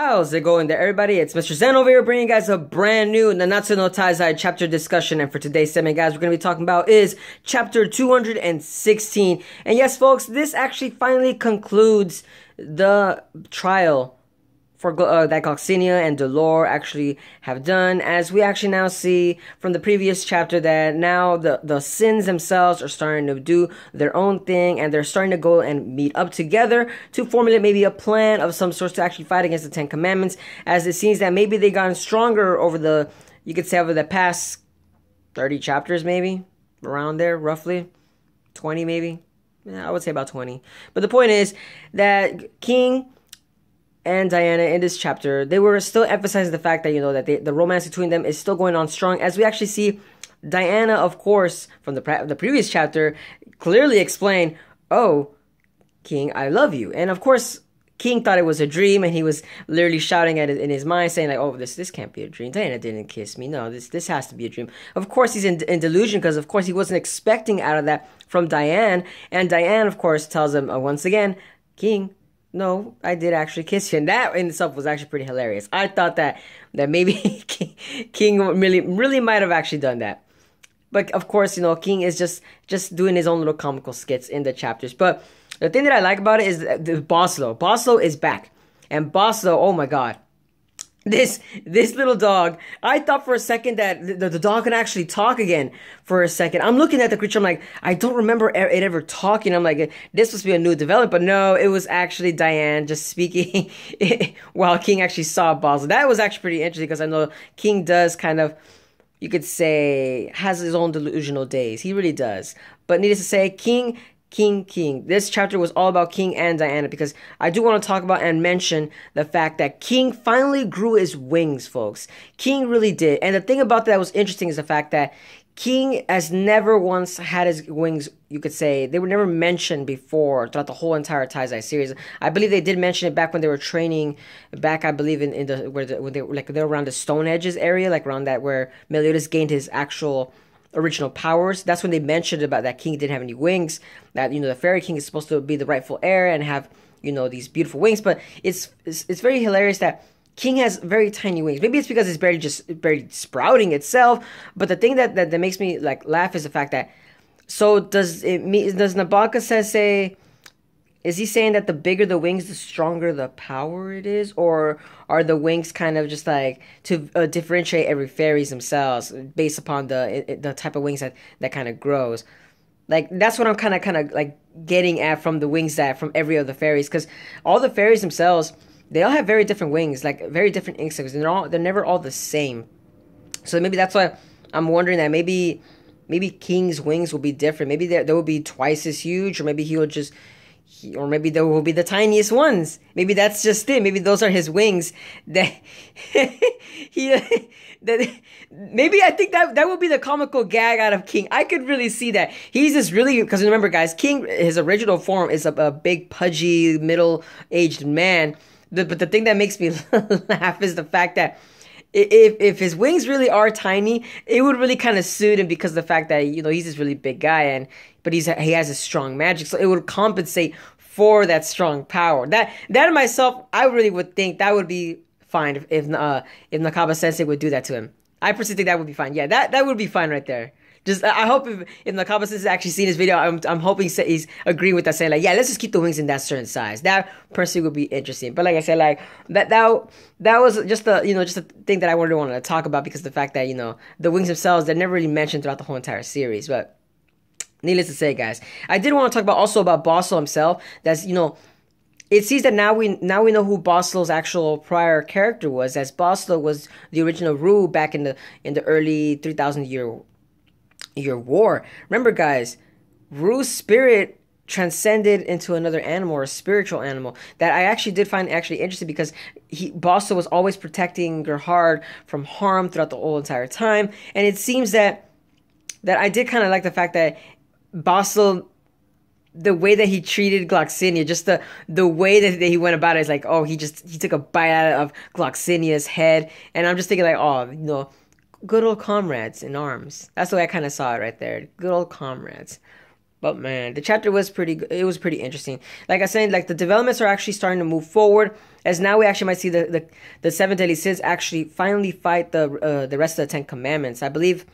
How's it going there, everybody? It's Mr. Zen over here bringing you guys a brand new Nanatsu no Taizai chapter discussion. And for today's segment, guys, we're going to be talking about is chapter 216. And yes, folks, this actually finally concludes the trial for that Gloxinia and Dolor actually have done, as we actually now see from the previous chapter that now the sins themselves are starting to do their own thing, and they're starting to go and meet up together to formulate maybe a plan of some sort to actually fight against the Ten Commandments, as it seems that maybe they gotten stronger over the, you could say, over the past 30 chapters, maybe around there, roughly 20 maybe. Yeah, I would say about 20. But the point is that King and Diana in this chapter, they were still emphasizing the fact that, you know, that the romance between them is still going on strong, as we actually see Diana, of course, from the previous chapter, clearly explain, "Oh, King, I love you." And of course, King thought it was a dream, and he was literally shouting at it in his mind, saying like, "Oh, this can't be a dream. Diana didn't kiss me. No, this has to be a dream." Of course, he's in delusion, because of course he wasn't expecting out of that from Diane, and Diane, of course, tells him once again, "King, no, I did actually kiss you." And that in itself was actually pretty hilarious. I thought that maybe King really might have actually done that. But of course, you know, King is just doing his own little comical skits in the chapters. But the thing that I like about it is the Boslo. Boslo is back. And Boslo, oh my god. This little dog, I thought for a second that the dog could actually talk again for a second. I'm looking at the creature, I'm like, I don't remember it ever talking. I'm like, this must be a new development. But no, it was actually Diane just speaking while King actually saw Boslo. That was actually pretty interesting, because I know King does kind of, you could say, has his own delusional days. He really does. But needless to say, King. This chapter was all about King and Diana, because I do want to talk about and mention the fact that King finally grew his wings, folks. King really did. And the thing about that was interesting is the fact that King has never once had his wings, you could say, they were never mentioned before throughout the whole entire Taizai series. I believe they did mention it back when they were training, back I believe in the when they were like, they were around the Stone Edges area, like around that where MacLeod gained his actual original powers. That's when they mentioned about that King didn't have any wings, that, you know, the Fairy King is supposed to be the rightful heir and have, you know, these beautiful wings. But it's very hilarious that King has very tiny wings. Maybe it's because it's barely sprouting itself. But the thing that makes me like laugh is the fact that, so does Nabaka say, is he saying that the bigger the wings, the stronger the power it is? Or are the wings kind of just like to differentiate every fairies themselves based upon the type of wings that kind of grows? Like, that's what I'm kind of like getting at from the wings that from every other fairies, because all the fairies themselves, they all have very different wings, like very different insects, and they're never all the same. So maybe that's why I'm wondering that maybe King's wings will be different. Maybe they will be twice as huge, or maybe he will just. Or maybe there will be the tiniest ones. Maybe that's just it. Maybe those are his wings. Maybe I think that would be the comical gag out of King. I could really see that. He's just really, because remember, guys, King, his original form is a big, pudgy, middle-aged man. But the thing that makes me laugh is the fact that if his wings really are tiny, it would really kind of suit him, because of the fact that, you know, he's this really big guy, but he has a strong magic, so it would compensate for that strong power. That myself, I really would think that would be fine if Nakaba Sensei would do that to him. I personally think that would be fine. Yeah, that would be fine right there. Just, I hope if Nakaba Sensei actually seen this video, I'm hoping he's agreeing with that, saying like, yeah, let's just keep the wings in that certain size. That personally would be interesting. But like I said, like that was just the thing that I really wanted to talk about, because the fact that, you know, the wings themselves, they're never really mentioned throughout the whole entire series. But needless to say, guys, I did want to talk about Boslo himself. That's, you know, it seems that now we know who Boslo's actual prior character was, as Boslo was the original Ru back in the early 3,000 year war. Remember, guys, Ru's spirit transcended into another animal, or a spiritual animal, that I actually did find actually interesting, because Boslo was always protecting Gerhard from harm throughout the whole entire time. And it seems that I did kind of like the fact that Boslo, the way that he treated Gloxinia, just the way that he went about it, is like, oh, he took a bite out of Gloxinia's head. And I'm just thinking like, oh, you know, good old comrades in arms. That's the way I kind of saw it right there. Good old comrades. But man, the chapter was it was pretty interesting. Like I said, like the developments are actually starting to move forward, as now we actually might see the seven deadly sins actually finally fight the rest of the 10 commandments. I believe,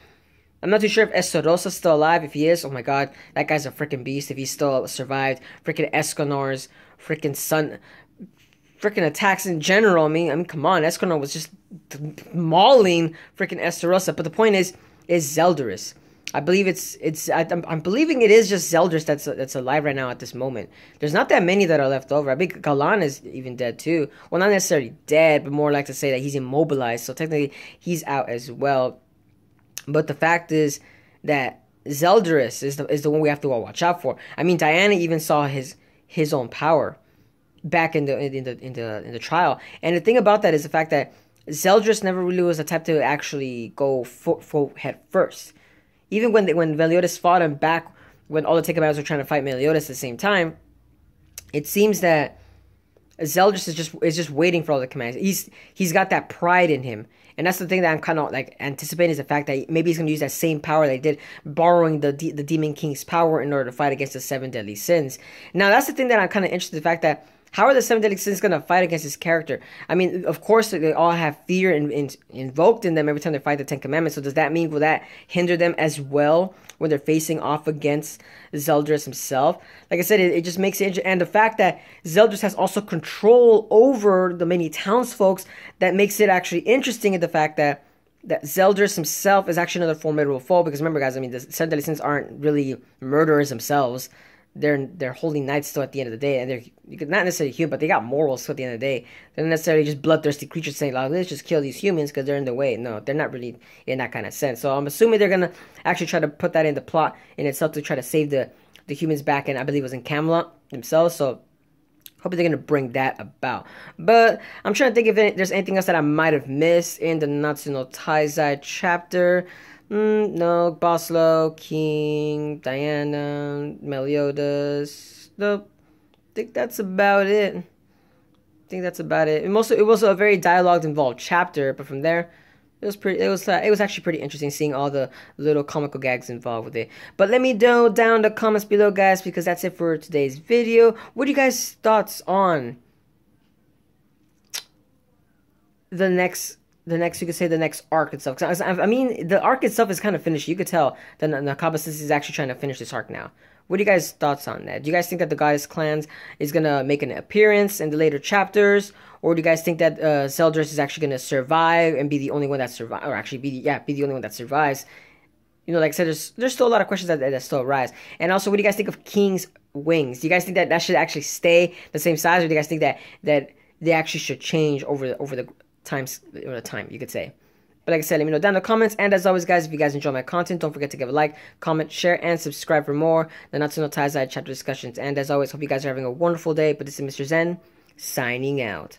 I'm not too sure if Estarosa's still alive. If he is, oh my god, that guy's a freaking beast. If he still survived, freaking Escanor's freaking son, freaking attacks in general. I mean, come on, Escanor was just mauling freaking Estarosa. But the point is Zeldris. I believe I'm believing it is just Zeldris that's alive right now at this moment. There's not that many that are left over. I think Galan is even dead too. Well, not necessarily dead, but more like to say that he's immobilized. So technically, he's out as well. But the fact is that Zeldris is the one we have to watch out for. I mean, Diana even saw his own power back in the trial. And the thing about that is the fact that Zeldris never really was the type to actually go full head first. Even when Meliodas fought him back, when all the Ten Commandments were trying to fight Meliodas at the same time, it seems that Zeldris is just waiting for all the commands. He's got that pride in him, and that's the thing that I'm kind of like anticipating, is the fact that maybe he's going to use that same power they did, borrowing the Demon King's power in order to fight against the seven deadly sins. Now that's the thing that I'm kind of interested in, the fact that how are the seven deadly sins going to fight against his character? I mean, of course, they all have fear invoked in them every time they fight the Ten Commandments. So does that mean, will that hinder them as well when they're facing off against Zeldris himself? Like I said, it just makes it interesting. And the fact that Zeldris has also control over the many townsfolk, that makes it actually interesting in the fact that Zeldris himself is actually another formidable foe. Because remember, guys, I mean, the seven deadly sins aren't really murderers themselves. They're holy knights still at the end of the day, and they're not necessarily human, but they got morals still at the end of the day. They're not necessarily just bloodthirsty creatures saying, "Oh, let's just kill these humans because they're in the way." No, they're not really in that kind of sense. So I'm assuming they're gonna actually try to put that in the plot in itself to try to save the humans back in, I believe it was in Camelot themselves. So hopefully they're gonna bring that about. But I'm trying to think if there's anything else that I might have missed in the Nanatsu no Taizai chapter. No, Boslo, King, Diana, Meliodas. Nope. I think that's about it. It was a very dialogue involved chapter, but from there, it was actually pretty interesting seeing all the little comical gags involved with it. But let me know down in the comments below, guys, because that's it for today's video. What are you guys' thoughts on the next you could say the next arc itself? I mean, the arc itself is kind of finished. You could tell that Nakaba is actually trying to finish this arc now. What are you guys' thoughts on that? Do you guys think that the Goddess Clans is gonna make an appearance in the later chapters, or do you guys think that Zeldris is actually gonna survive and be the only one that survives, or actually be the only one that survives? You know, like I said, there's still a lot of questions that still arise. And also, what do you guys think of King's wings? Do you guys think that should actually stay the same size, or do you guys think that they actually should change over the time, you could say? But like I said, let me know down in the comments. And as always, guys, if you guys enjoy my content, don't forget to give a like, comment, share, and subscribe for more Nanatsu no Taizai chapter discussions. And as always, hope you guys are having a wonderful day. But this is Mr. Zen, signing out.